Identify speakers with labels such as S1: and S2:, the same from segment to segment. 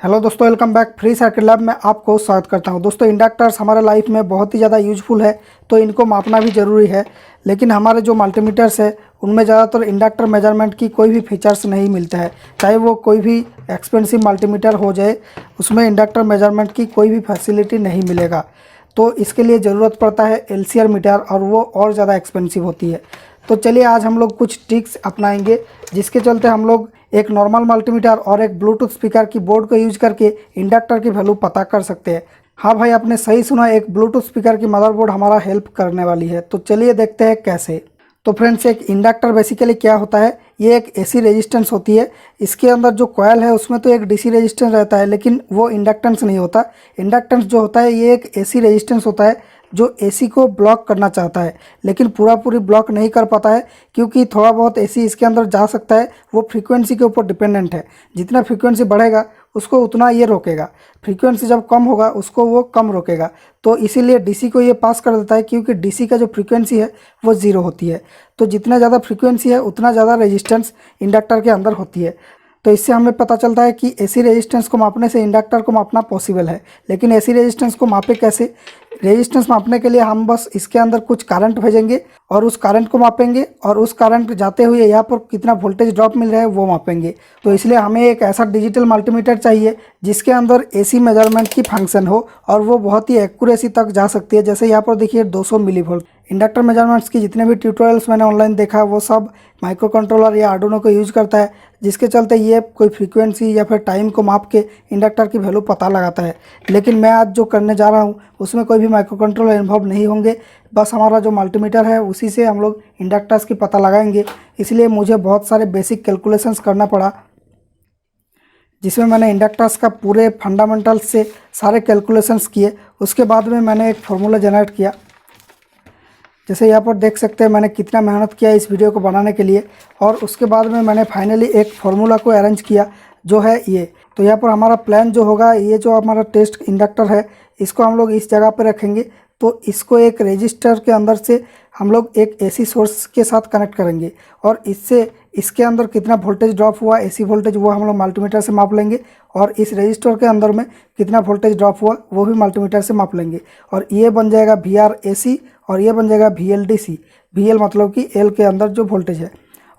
S1: Hello दोस्तों, welcome back. Free circuit lab में आपको स्वागत करता हूं। दोस्तों, इंडक्टर्स हमारे लाइफ में बहुत ही ज़्यादा यूजफुल है, तो इनको मापना भी ज़रूरी है। लेकिन हमारे जो मल्टीमीटर्स है उनमें ज़्यादातर इंडक्टर मेजरमेंट की कोई भी फीचर्स नहीं मिलता है। चाहे वो कोई भी एक्सपेंसिव मल्टीमीटर हो जाए, उसमें इंडक्टर मेजरमेंट की कोई भी फैसिलिटी नहीं मिलेगा। तो इसके लिए ज़रूरत पड़ता है एलसीआर मीटर, और वो और ज़्यादा एक्सपेंसिव होती है। तो चलिए आज हम लोग कुछ ट्रिक्स अपनाएंगे, जिसके चलते हम लोग एक नॉर्मल मल्टीमीटर और एक ब्लूटूथ स्पीकर की बोर्ड को यूज करके इंडक्टर की वैल्यू पता कर सकते हैं। हाँ भाई, आपने सही सुना, एक ब्लूटूथ स्पीकर की मदरबोर्ड हमारा हेल्प करने वाली है। तो चलिए देखते हैं कैसे। तो फ्रेंड्स, एक इंडक्टर बेसिकली क्या होता है, ये एक एसी रेजिस्टेंस होती है। इसके अंदर जो कॉयल है उसमें तो एक डीसी रेजिस्टेंस रहता है, लेकिन वो इंडक्टेंस नहीं होता। इंडक्टेंस जो होता है ये एक एसी रेजिस्टेंस होता है जो एसी को ब्लॉक करना चाहता है, लेकिन पूरी ब्लॉक नहीं कर पाता है, क्योंकि थोड़ा बहुत एसी इसके अंदर जा सकता है। वो फ्रीक्वेंसी के ऊपर डिपेंडेंट है। जितना फ्रीक्वेंसी बढ़ेगा उसको उतना ये रोकेगा, फ्रीक्वेंसी जब कम होगा उसको वो कम रोकेगा। तो इसीलिए डीसी को ये पास कर देता है, क्योंकि डीसी का जो फ्रीक्वेंसी है वो ज़ीरो होती है। तो जितना ज़्यादा फ्रीक्वेंसी है उतना ज़्यादा रेजिस्टेंस इंडक्टर के अंदर होती है। तो इससे हमें पता चलता है कि एसी रेजिस्टेंस को मापने से इंडक्टर को मापना पॉसिबल है। लेकिन एसी रेजिस्टेंस को मापे कैसे? रेजिस्टेंस मापने के लिए हम बस इसके अंदर कुछ करंट भेजेंगे और उस करंट को मापेंगे, और उस करंट जाते हुए यहाँ पर कितना वोल्टेज ड्रॉप मिल रहा है वो मापेंगे। तो इसलिए हमें एक ऐसा डिजिटल मल्टीमीटर चाहिए जिसके अंदर एसी मेजरमेंट की फंक्शन हो, और वो बहुत ही एक्यूरेसी तक जा सकती है। जैसे यहाँ पर देखिए 200 मिलीवोल्ट। इंडक्टर मेजरमेंट्स की जितने भी ट्यूटोरियल्स मैंने ऑनलाइन देखा वो सब माइक्रो कंट्रोलर या आर्डुइनो को यूज़ करता है, जिसके चलते ये कोई फ्रीक्वेंसी या फिर टाइम को माप के इंडक्टर की वैल्यू पता लगाता है। लेकिन मैं आज जो करने जा रहा हूँ उसमें कोई भी माइक्रो कंट्रोलर इन्वॉल्व नहीं होंगे। बस हमारा जो मल्टीमीटर है उसी से हम लोग इंडक्टर्स की पता लगाएंगे। इसलिए मुझे बहुत सारे बेसिक कैलकुलेशंस करना पड़ा, जिसमें मैंने इंडक्टर्स का पूरे फंडामेंटल्स से सारे कैलकुलेशंस किए। उसके बाद में मैंने एक फार्मूला जनरेट किया। जैसे यहाँ पर देख सकते हैं मैंने कितना मेहनत किया इस वीडियो को बनाने के लिए, और उसके बाद में मैंने फाइनली एक फार्मूला को अरेंज किया जो है ये। तो यहाँ पर हमारा प्लान जो होगा, ये जो हमारा टेस्ट इंडक्टर है इसको हम लोग इस जगह पर रखेंगे। तो इसको एक रजिस्टर के अंदर से हम लोग एक एसी सोर्स के साथ कनेक्ट करेंगे, और इससे इसके अंदर कितना वोल्टेज ड्रॉप हुआ, एसी वोल्टेज, वो हम लोग मल्टीमीटर से माप लेंगे। और इस रजिस्टर के अंदर में कितना वोल्टेज ड्रॉप हुआ वो भी मल्टीमीटर से माप लेंगे। और ये बन जाएगा VR AC, और ये बन जाएगा VL DC। VL मतलब कि L के अंदर जो वोल्टेज है।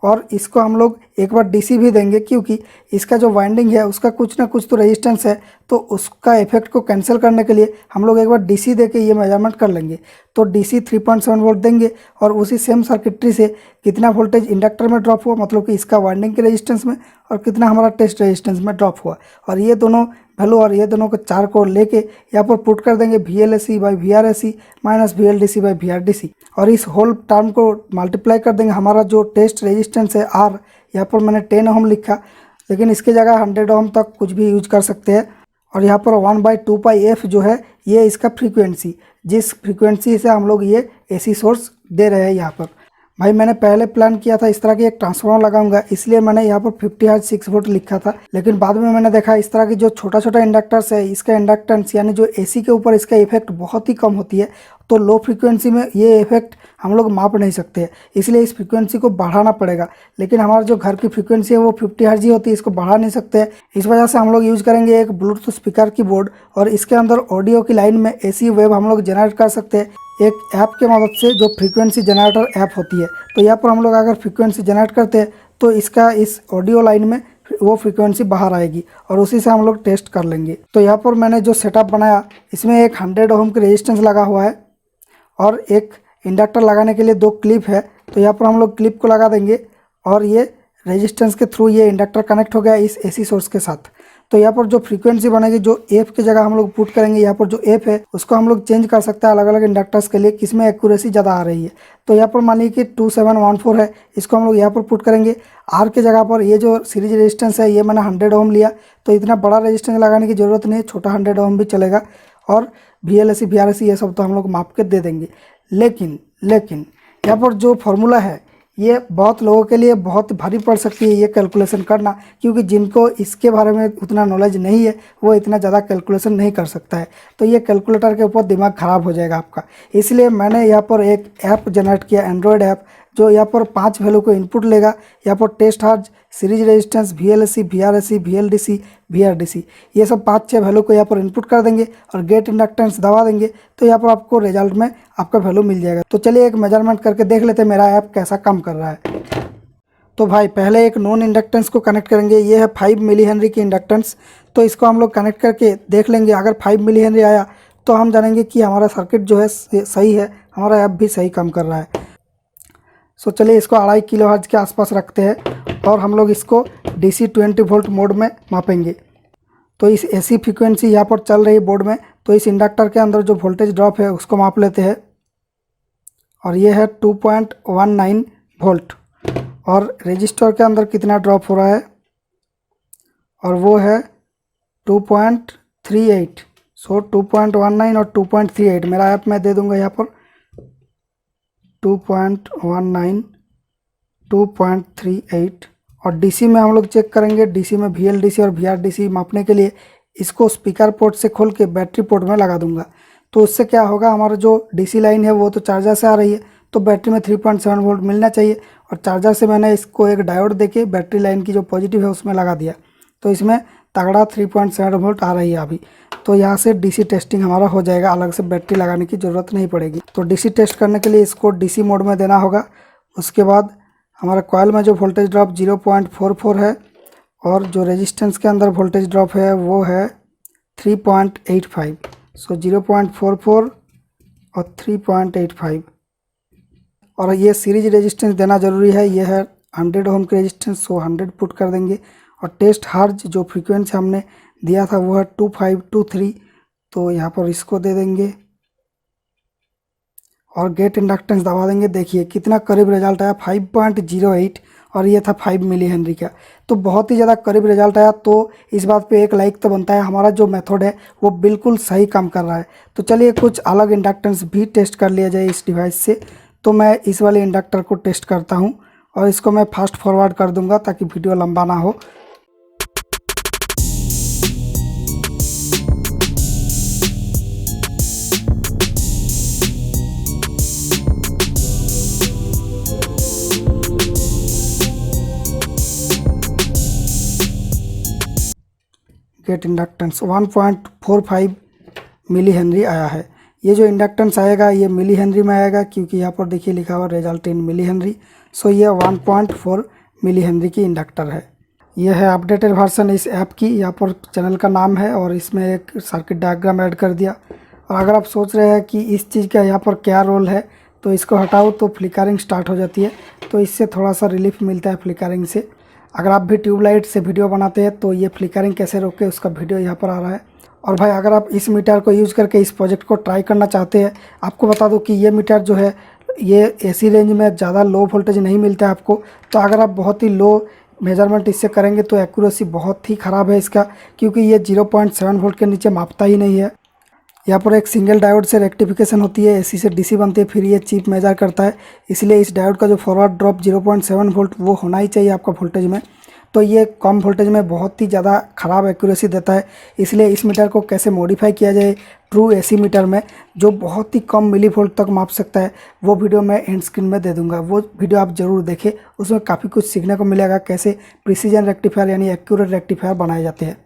S1: और इसको हम लोग एक बार DC भी देंगे, क्योंकि इसका जो वाइंडिंग है उसका कुछ ना कुछ तो रेजिस्टेंस है। तो उसका इफेक्ट को कैंसिल करने के लिए हम लोग एक बार DC दे के ये मेजरमेंट कर लेंगे। तो DC 3.7 वोल्ट देंगे, और उसी सेम सर्किट्री से कितना वोल्टेज इंडक्टर में ड्रॉप हुआ, मतलब कि इसका वाइंडिंग के रेजिस्टेंस में, और कितना हमारा टेस्ट रेजिस्टेंस में ड्रॉप हुआ, और ये दोनों वैल्यू और ये दोनों को चार को लेके यहाँ पर पुट कर देंगे VLAC by VRAC minus VLDC by VRDC, और इस होल टर्म को मल्टीप्लाई कर देंगे। हमारा जो टेस्ट रेजिस्टेंस है R, यहाँ पर मैंने 10 ओम लिखा, लेकिन इसके जगह 100 ओम तक कुछ भी यूज कर सकते हैं। और यहाँ पर 1/2πf जो है ये इसका फ्रीक्वेंसी, जिस फ्रीक्वेंसी से हम लोग ये एसी सोर्स दे रहे हैं। यहाँ पर भाई मैंने पहले प्लान किया था इस तरह की एक ट्रांसफार्मर लगाऊंगा, इसलिए मैंने यहाँ पर 50 हर्ट्ज 6 वोल्ट लिखा था। लेकिन बाद में मैंने देखा इस तरह की जो छोटा छोटा इंडक्टर्स है, इसका इंडक्टेंस यानी जो एसी के ऊपर इसका इफेक्ट बहुत ही कम होती है। तो लो फ्रीक्वेंसी में ये इफेक्ट हम लोग माप नहीं सकते, इसलिए इस फ्रीक्वेंसी को बढ़ाना पड़ेगा। लेकिन हमारा जो घर की फ्रीक्वेंसी है वो 50 हर्ट्ज ही होती है, इसको बढ़ा नहीं सकते। इस वजह से हम लोग यूज़ करेंगे एक ब्लूटूथ स्पीकर की बोर्ड, और इसके अंदर ऑडियो की लाइन में एसी वेव हम लोग जनरेट कर सकते हैं एक ऐप के मदद से, जो फ्रीक्वेंसी जनरेटर ऐप होती है। तो यहाँ पर हम लोग अगर फ्रीक्वेंसी जनरेट करते हैं तो इसका इस ऑडियो लाइन में वो फ्रीक्वेंसी बाहर आएगी, और उसी से हम लोग टेस्ट कर लेंगे। तो यहाँ पर मैंने जो सेटअप बनाया, इसमें एक 100 ओम की रेजिस्टेंस लगा हुआ है, और एक इंडक्टर लगाने के लिए 2 क्लिप है। तो यहाँ पर हम लोग क्लिप को लगा देंगे, और ये रेजिस्टेंस के थ्रू ये इंडक्टर कनेक्ट हो गया इस एसी सोर्स के साथ। तो यहाँ पर जो फ्रीक्वेंसी बनेगी, जो एफ की जगह हम लोग पुट करेंगे, यहाँ पर जो एफ है उसको हम लोग चेंज कर सकते हैं अलग अलग इंडक्टर्स के लिए, किसमें एक्यूरेसी ज़्यादा आ रही है। तो यहाँ पर मानिए कि 2714 है, इसको हम लोग यहाँ पर पुट करेंगे। आर के जगह पर ये जो सीरीज रेजिस्टेंस है ये मैंने 100 ओम लिया, तो इतना बड़ा रेजिस्टेंस लगाने की ज़रूरत नहीं है, छोटा 100 ओम भी चलेगा। और VLAC VRAC ये सब तो हम लोग माप के दे देंगे। लेकिन यहाँ पर जो फॉर्मूला है ये बहुत लोगों के लिए बहुत भारी पड़ सकती है ये कैलकुलेशन करना, क्योंकि जिनको इसके बारे में उतना नॉलेज नहीं है वो इतना ज़्यादा कैलकुलेशन नहीं कर सकता है। तो ये कैलकुलेटर के ऊपर दिमाग ख़राब हो जाएगा आपका। इसलिए मैंने यहाँ पर एक ऐप जनरेट किया, एंड्रॉयड ऐप, जो यहाँ पर 5 वैल्यू को इनपुट लेगा। यहाँ पर टेस्ट हर्ज, series resistance, VLSC, VRSC, VLDC, VRDC, ये सब 5-6 वैल्यू को यहाँ पर इनपुट कर देंगे और गेट इंडक्टेंस दबा देंगे तो यहाँ पर आपको रिजल्ट में आपका वैल्यू मिल जाएगा। तो चलिए एक मेजरमेंट करके देख लेते हैं मेरा ऐप कैसा काम कर रहा है। तो भाई पहले एक नॉन इंडक्टेंस को कनेक्ट करेंगे। ये है 5 मिली हेनरी की इंडक्टेंस। तो इसको हम लोग कनेक्ट करके देख लेंगे। अगर 5 मिली हेनरी आया तो हम जानेंगे कि हमारा सर्किट जो है सही है, हमारा ऐप भी सही काम कर रहा है। सो चलिए इसको 2.5 किलोहर्ट्ज़ के आसपास रखते हैं और हम लोग इसको DC 20 वोल्ट मोड में मापेंगे। तो इस AC फ्रीक्वेंसी यहाँ पर चल रही है बोर्ड में, तो इस इंडक्टर के अंदर जो वोल्टेज ड्रॉप है उसको माप लेते हैं और ये है 2.19 वोल्ट। और रजिस्टर के अंदर कितना ड्रॉप हो रहा है और वो है 2.38। सो 2.19 और 2.38 मेरा ऐप मैं दे दूंगा यहाँ पर 2.19, 2.38। और DC में हम लोग चेक करेंगे। DC में VLDC और VRDC मापने के लिए इसको स्पीकर पोर्ट से खोल के बैटरी पोर्ट में लगा दूंगा। तो उससे क्या होगा, हमारा जो DC लाइन है वो तो चार्जर से आ रही है, तो बैटरी में 3.7 वोल्ट मिलना चाहिए। और चार्जर से मैंने इसको एक डायोड देके बैटरी लाइन की जो पॉजिटिव है उसमें लगा दिया, तो इसमें तगड़ा 3.7 वोल्ट आ रही है अभी। तो यहाँ से DC टेस्टिंग हमारा हो जाएगा, अलग से बैटरी लगाने की ज़रूरत नहीं पड़ेगी। तो DC टेस्ट करने के लिए इसको DC मोड में देना होगा। उसके बाद हमारा कॉइल में जो वोल्टेज ड्रॉप 0.44 है और जो रेजिस्टेंस के अंदर वोल्टेज ड्रॉप है वो है 3.85। सो 0.44 और 3.85। और ये सीरीज रेजिस्टेंस देना ज़रूरी है। ये है 100 ओम की रेजिस्टेंस, सो 100 पुट कर देंगे। और टेस्ट हर्ज जो फ्रीक्वेंसी हमने दिया था वो है 2523, तो यहाँ पर इसको दे देंगे और गेट इंडक्टेंस दबा देंगे। देखिए कितना करीब रिजल्ट आया, 5.08, और ये था 5 मिली हेनरी का। तो बहुत ही ज़्यादा करीब रिजल्ट आया। तो इस बात पे एक लाइक तो बनता है, हमारा जो मेथड है वो बिल्कुल सही काम कर रहा है। तो चलिए कुछ अलग इंडक्टेंस भी टेस्ट कर लिया जाए इस डिवाइस से। तो मैं इस वाले इंडक्टर को टेस्ट करता हूँ और इसको मैं फास्ट फॉरवर्ड कर दूंगा ताकि वीडियो लंबा ना हो। गेट इंडक्टेंस 1.45 मिली हेनरी आया है। ये जो इंडक्टेंस आएगा ये मिली हेनरी में आएगा, क्योंकि यहाँ पर देखिए लिखा हुआ रिजल्ट इन मिली हेनरी। सो ये 1.4 मिली हेनरी की इंडक्टर है। यह है अपडेटेड वर्जन इस ऐप की। यहाँ पर चैनल का नाम है और इसमें एक सर्किट डायग्राम ऐड कर दिया। और अगर आप सोच रहे हैं कि इस चीज़ का यहाँ पर क्या रोल है, तो इसको हटाओ तो फ्लिकरिंग स्टार्ट हो जाती है, तो इससे थोड़ा सा रिलीफ मिलता है फ्लिकरिंग से। अगर आप भी ट्यूबलाइट से वीडियो बनाते हैं तो ये फ्लिकरिंग कैसे रोके उसका वीडियो यहाँ पर आ रहा है। और भाई अगर आप इस मीटर को यूज़ करके इस प्रोजेक्ट को ट्राई करना चाहते हैं, आपको बता दूं कि ये मीटर जो है ये AC रेंज में ज़्यादा लो वोल्टेज नहीं मिलता है आपको। तो अगर आप बहुत ही लो मेजरमेंट इससे करेंगे तो एक्यूरेसी बहुत ही ख़राब है इसका, क्योंकि ये 0.7 वोल्ट के नीचे मापता ही नहीं है। यहाँ पर एक सिंगल डायोड से रेक्टिफिकेशन होती है, AC से DC बनती है, फिर ये चिप मेजर करता है। इसलिए इस डायोड का जो फॉरवर्ड ड्रॉप 0.7 वोल्ट वो होना ही चाहिए आपका वोल्टेज में। तो ये कम वोल्टेज में बहुत ही ज़्यादा ख़राब एक्यूरेसी देता है। इसलिए इस मीटर को कैसे मॉडिफाई किया जाए ट्रू AC मीटर में, जो बहुत ही कम मिली वोल्ट तक माप सकता है, वो वीडियो मैं एंड स्क्रीन में दे दूंगा। वो वीडियो आप ज़रूर देखें, उसमें काफ़ी कुछ सीखने को मिलेगा कैसे प्रिसीजन रेक्टिफायर यानी एक्यूरेट रेक्टिफायर बनाए जाते हैं।